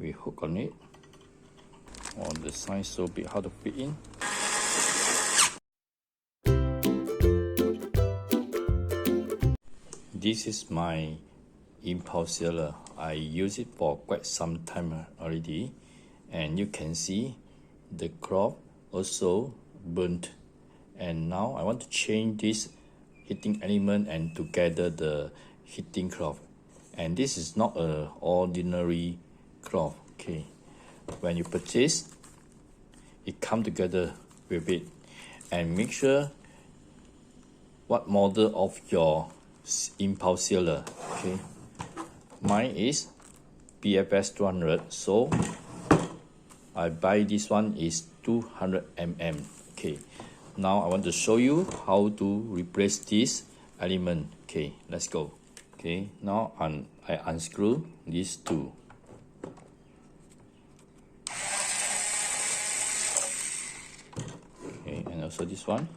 we hook on it. Oh, the size so big, how to fit in. This is my impulse sealer. I use it for quite some time already, and you can see the cloth also burnt. And now I want to change this heating element and together the heating cloth. And this is not a ordinary cloth. Okay, when you purchase, it come together with it. And make sure what model of your impulse sealer. Okay, mine is PFS 200, so I buy this one is 200 mm. Okay, now I want to show you how to replace this element. Okay, let's go. Okay, now I unscrew these two. Okay, and also this one.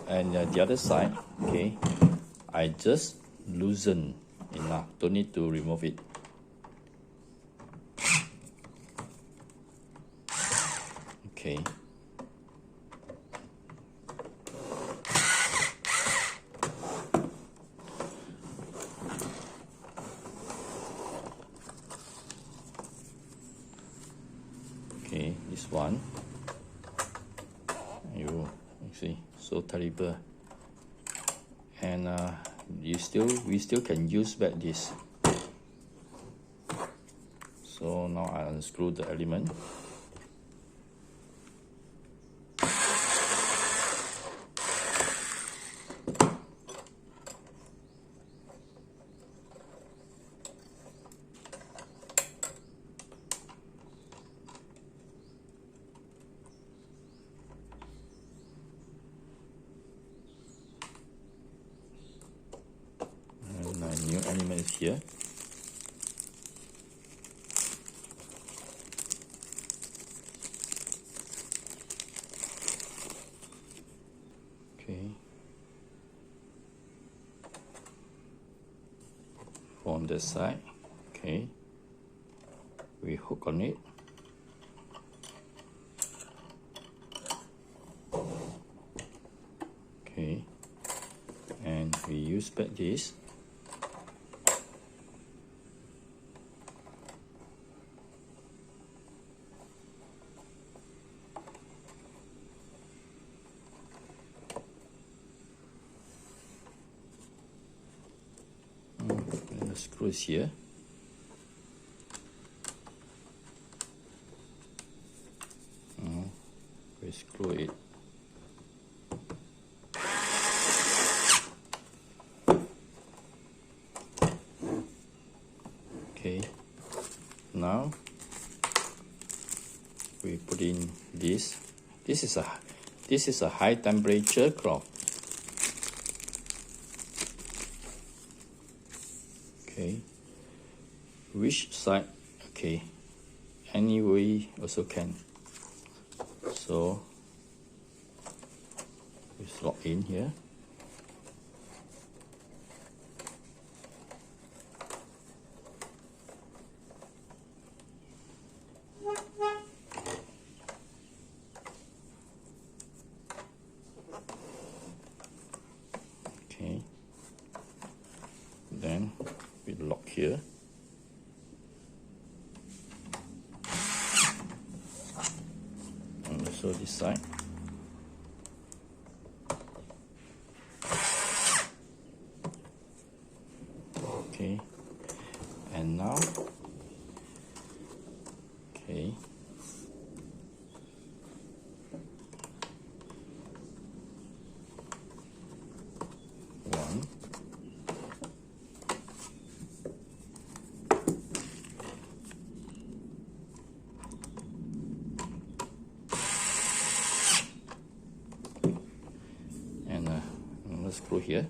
And the other side, okay, I just loosen enough, don't need to remove it. Okay. Okay, this one. You see, so terrible. And we still can use back this. So now I unscrew the element. New element is here. Okay. From the side, okay, we hook on it. Okay, and we use back this. And the screw is here. We screw it. Okay, now we put in this. This is a high temperature cloth. Okay, which side? Okay, any way also can. So we slot in here. Okay, then we lock here. And also this side. Okay, and now, okay, one, and let's screw here.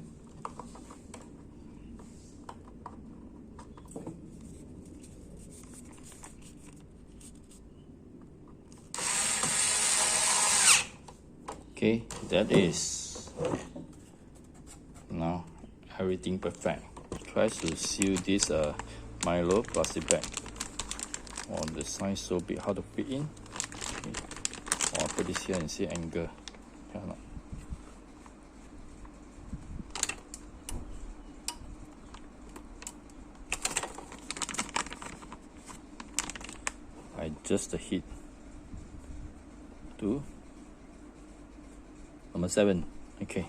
Okay, that is now everything perfect. try to seal this Milo plastic bag. Oh, the size so big, how to fit in? Okay. Oh, put this here and see angle. Cannot. I adjust the heat to number 7. Okay.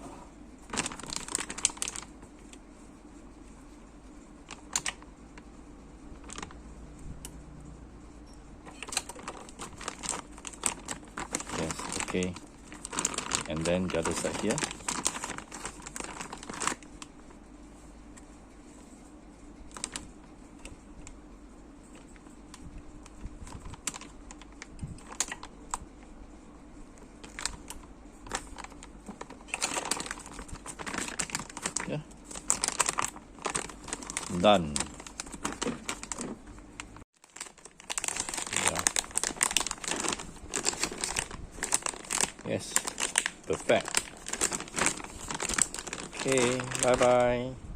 Yes, okay. And then the other side here. Yeah. Done. Yeah. Yes. Perfect. Okay. Bye bye.